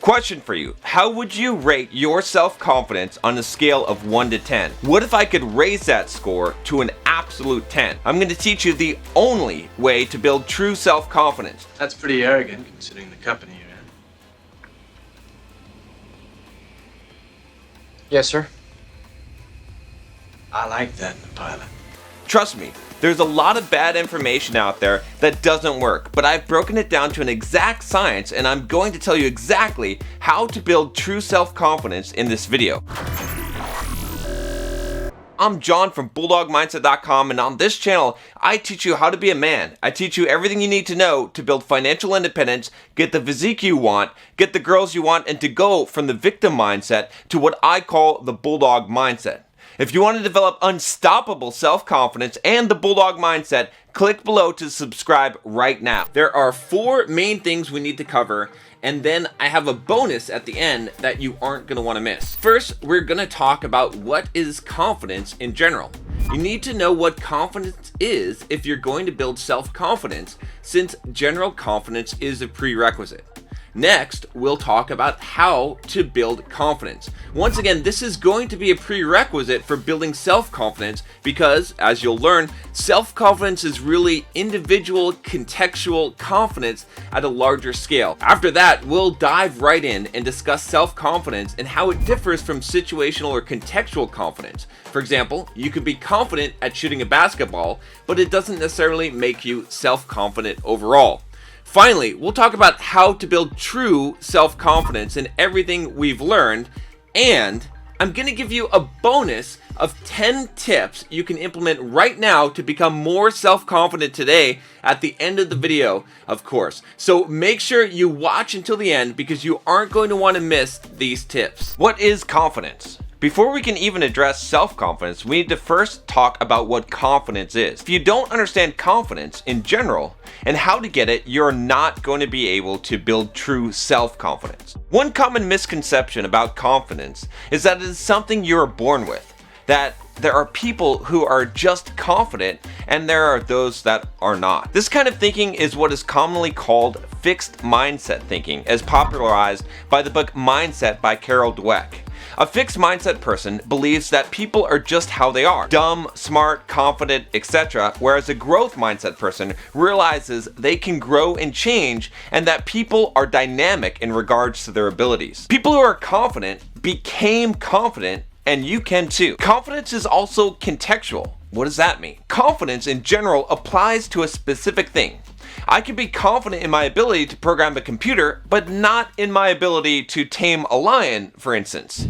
Question for you. How would you rate your self-confidence on a scale of 1 to 10? What if I could raise that score to an absolute 10? I'm going to teach you the only way to build true self-confidence. That's pretty arrogant considering the company you're in. Yes, sir. I like that in a pilot. Trust me, there's a lot of bad information out there that doesn't work, but I've broken it down to an exact science, and I'm going to tell you exactly how to build true self-confidence in this video. I'm John from BulldogMindset.com, and on this channel, I teach you how to be a man. I teach you everything you need to know to build financial independence, get the physique you want, get the girls you want, and to go from the victim mindset to what I call the Bulldog mindset. If you want to develop unstoppable self-confidence and the Bulldog mindset, click below to subscribe right now. There are 4 main things we need to cover, and then I have a bonus at the end that you aren't going to want to miss. First, we're going to talk about what is confidence in general. You need to know what confidence is if you're going to build self-confidence, since general confidence is a prerequisite. Next, we'll talk about how to build confidence. Once again, this is going to be a prerequisite for building self-confidence because, as you'll learn, self-confidence is really individual, contextual confidence at a larger scale. After that, we'll dive right in and discuss self-confidence and how it differs from situational or contextual confidence. For example, you could be confident at shooting a basketball, but it doesn't necessarily make you self-confident overall. Finally, we'll talk about how to build true self-confidence in everything we've learned, and I'm going to give you a bonus of 10 tips you can implement right now to become more self-confident today at the end of the video, of course. So make sure you watch until the end because you aren't going to want to miss these tips. What is confidence? Before we can even address self-confidence, we need to first talk about what confidence is. If you don't understand confidence in general and how to get it, you're not going to be able to build true self-confidence. One common misconception about confidence is that it is something you're born with, that there are people who are just confident and there are those that are not. This kind of thinking is what is commonly called fixed mindset thinking, as popularized by the book Mindset by Carol Dweck. A fixed mindset person believes that people are just how they are, dumb, smart, confident, etc., whereas a growth mindset person realizes they can grow and change and that people are dynamic in regards to their abilities. People who are confident became confident, and you can too. Confidence is also contextual. What does that mean? Confidence in general applies to a specific thing. I can be confident in my ability to program a computer, but not in my ability to tame a lion, for instance.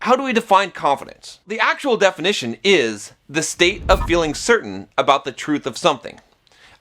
How do we define confidence? The actual definition is the state of feeling certain about the truth of something.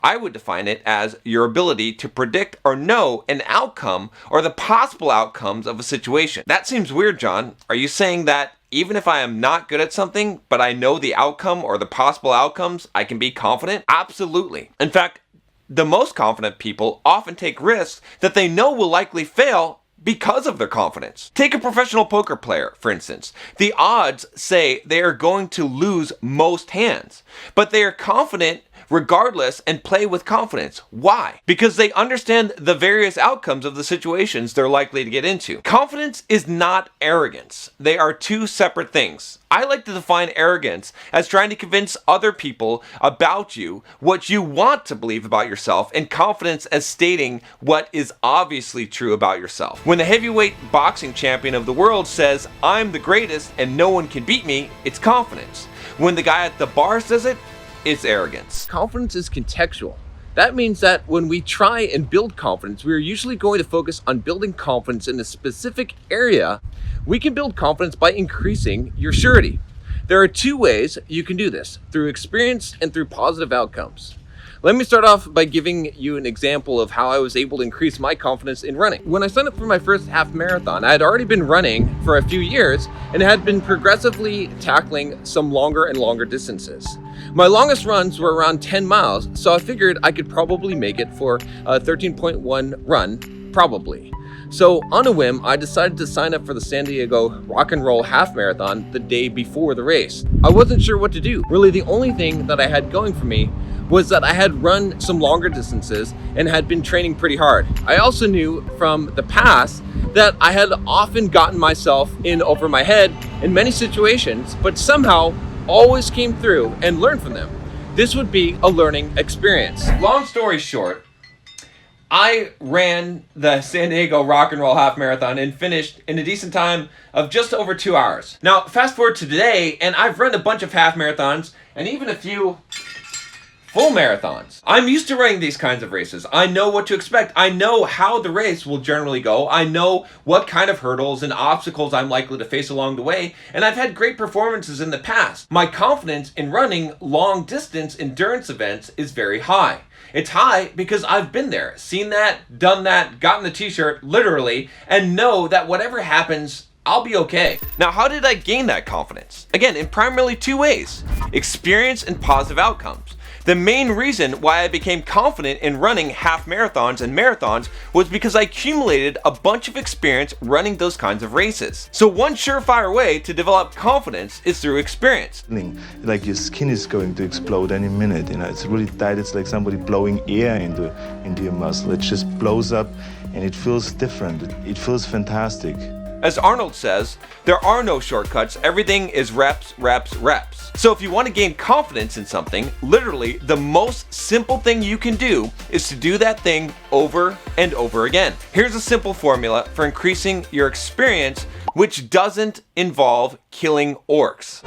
I would define it as your ability to predict or know an outcome or the possible outcomes of a situation. That seems weird, John. Are you saying that even if I am not good at something, but I know the outcome or the possible outcomes, I can be confident? Absolutely. In fact, the most confident people often take risks that they know will likely fail because of their confidence. Take a professional poker player, for instance. The odds say they are going to lose most hands, but they are confident regardless and play with confidence. Why? Because they understand the various outcomes of the situations they're likely to get into. Confidence is not arrogance. They are two separate things. I like to define arrogance as trying to convince other people about you what you want to believe about yourself, and confidence as stating what is obviously true about yourself. When the heavyweight boxing champion of the world says, "I'm the greatest and no one can beat me," it's confidence. When the guy at the bar says it, it's arrogance. Confidence is contextual. That means that when we try and build confidence, we are usually going to focus on building confidence in a specific area. We can build confidence by increasing your surety. There are 2 ways you can do this, through experience and through positive outcomes. Let me start off by giving you an example of how I was able to increase my confidence in running. When I signed up for my first half marathon, I had already been running for a few years and had been progressively tackling some longer and longer distances. My longest runs were around 10 miles, so I figured I could probably make it for a 13.1 run, probably. So on a whim, I decided to sign up for the San Diego Rock and Roll Half Marathon the day before the race. I wasn't sure what to do. Really, the only thing that I had going for me was that I had run some longer distances and had been training pretty hard. I also knew from the past that I had often gotten myself in over my head in many situations, but somehow always came through and learned from them. This would be a learning experience. Long story short, I ran the San Diego Rock and Roll Half Marathon and finished in a decent time of just over 2 hours. Now, fast forward to today, and I've run a bunch of half marathons and even a few full marathons. I'm used to running these kinds of races. I know what to expect. I know how the race will generally go. I know what kind of hurdles and obstacles I'm likely to face along the way, and I've had great performances in the past. My confidence in running long distance endurance events is very high. It's high because I've been there, seen that, done that, gotten the t-shirt, literally, and know that whatever happens, I'll be okay. Now, how did I gain that confidence? Again, in primarily two ways: experience and positive outcomes. The main reason why I became confident in running half marathons and marathons was because I accumulated a bunch of experience running those kinds of races. So one surefire way to develop confidence is through experience. Like your skin is going to explode any minute, it's really tight. It's like somebody blowing air into your muscle. It just blows up and it feels different. It feels fantastic. As Arnold says, there are no shortcuts. Everything is reps, reps, reps. So if you want to gain confidence in something, literally the most simple thing you can do is to do that thing over and over again. Here's a simple formula for increasing your experience, which doesn't involve killing orcs.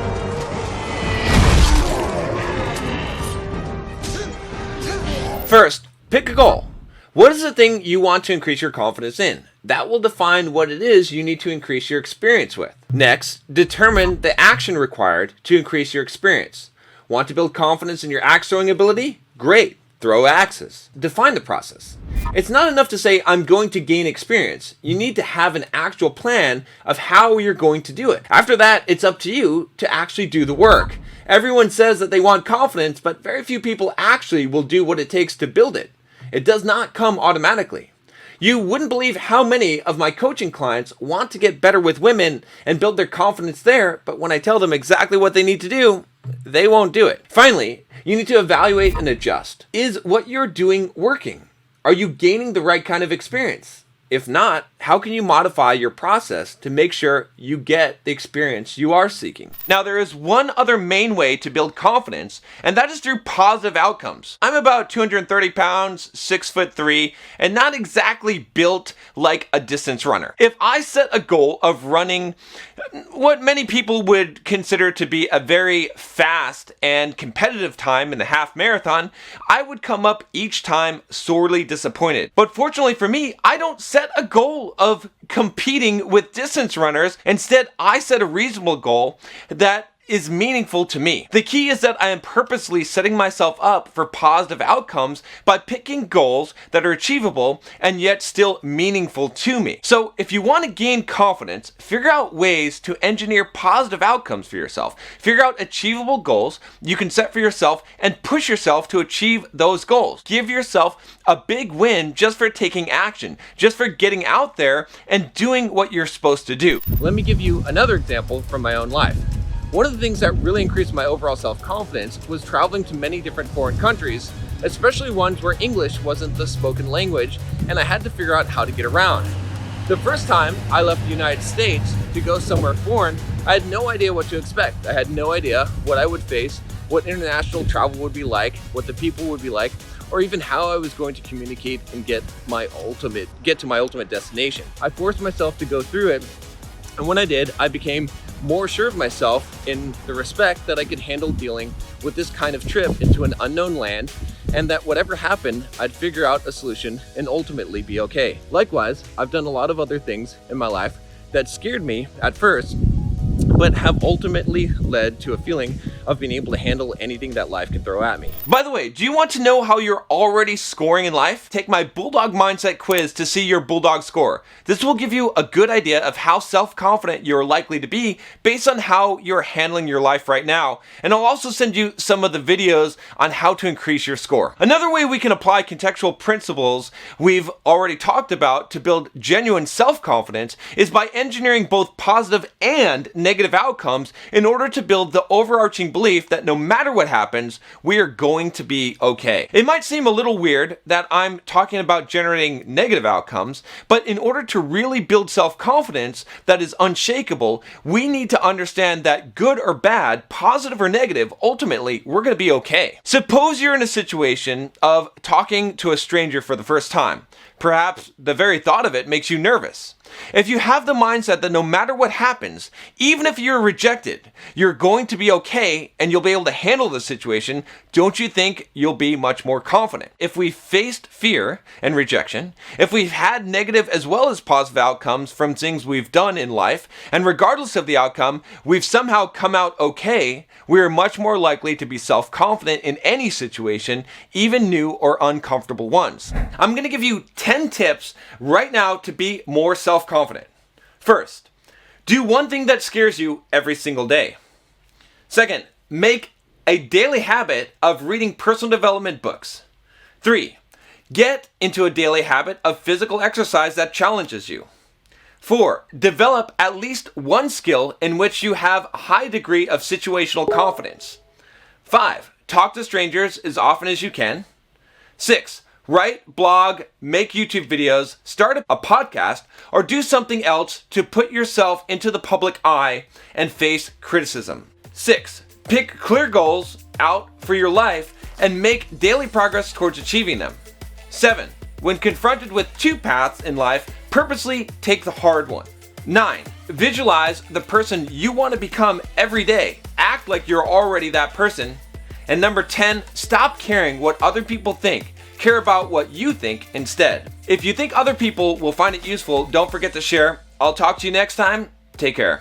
First, pick a goal. What is the thing you want to increase your confidence in? That will define what it is you need to increase your experience with. Next, determine the action required to increase your experience. Want to build confidence in your axe throwing ability? Great, throw axes. Define the process. It's not enough to say, I'm going to gain experience. You need to have an actual plan of how you're going to do it. After that, it's up to you to actually do the work. Everyone says that they want confidence, but very few people actually will do what it takes to build it. It does not come automatically. You wouldn't believe how many of my coaching clients want to get better with women and build their confidence there, but when I tell them exactly what they need to do, they won't do it. Finally, you need to evaluate and adjust. Is what you're doing working? Are you gaining the right kind of experience? If not, how can you modify your process to make sure you get the experience you are seeking? Now, there is one other main way to build confidence, and that is through positive outcomes. I'm about 230 pounds, 6'3", and not exactly built like a distance runner. If I set a goal of running what many people would consider to be a very fast and competitive time in the half marathon, I would come up each time sorely disappointed. But fortunately for me, I don't set a goal of competing with distance runners. Instead, I set a reasonable goal that is meaningful to me. The key is that I am purposely setting myself up for positive outcomes by picking goals that are achievable and yet still meaningful to me. So if you want to gain confidence, figure out ways to engineer positive outcomes for yourself. Figure out achievable goals you can set for yourself and push yourself to achieve those goals. Give yourself a big win just for taking action, just for getting out there and doing what you're supposed to do. Let me give you another example from my own life. One of the things that really increased my overall self-confidence was traveling to many different foreign countries, especially ones where English wasn't the spoken language, and I had to figure out how to get around. The first time I left the United States to go somewhere foreign, I had no idea what to expect. I had no idea what I would face, what international travel would be like, what the people would be like, or even how I was going to communicate and get to my ultimate destination. I forced myself to go through it, and when I did, I became more sure of myself in the respect that I could handle dealing with this kind of trip into an unknown land, and that whatever happened, I'd figure out a solution and ultimately be okay. Likewise, I've done a lot of other things in my life that scared me at first, but have ultimately led to a feeling of being able to handle anything that life can throw at me. By the way, do you want to know how you're already scoring in life? Take my Bulldog Mindset quiz to see your Bulldog score. This will give you a good idea of how self-confident you're likely to be based on how you're handling your life right now. And I'll also send you some of the videos on how to increase your score. Another way we can apply contextual principles we've already talked about to build genuine self-confidence is by engineering both positive and negative outcomes in order to build the overarching belief that no matter what happens, we are going to be okay. It might seem a little weird that I'm talking about generating negative outcomes, but in order to really build self-confidence that is unshakable, we need to understand that good or bad, positive or negative, ultimately, we're going to be okay. Suppose you're in a situation of talking to a stranger for the first time. Perhaps the very thought of it makes you nervous. If you have the mindset that no matter what happens, even if you're rejected, you're going to be okay and you'll be able to handle the situation, don't you think you'll be much more confident? If we faced fear and rejection, if we've had negative as well as positive outcomes from things we've done in life, and regardless of the outcome, we've somehow come out okay, we are much more likely to be self-confident in any situation, even new or uncomfortable ones. I'm going to give you 10 tips right now to be more self-confident. First, do one thing that scares you every single day. Second, make a daily habit of reading personal development books. 3, get into a daily habit of physical exercise that challenges you. 4, develop at least one skill in which you have a high degree of situational confidence. 5, talk to strangers as often as you can. 6, write, blog, make YouTube videos, start a podcast, or do something else to put yourself into the public eye and face criticism. 6, pick clear goals out for your life and make daily progress towards achieving them. 7, when confronted with 2 paths in life, purposely take the hard one. 9, visualize the person you want to become every day. Act like you're already that person. And number 10, stop caring what other people think. Care about what you think instead. If you think other people will find it useful, don't forget to share. I'll talk to you next time. Take care.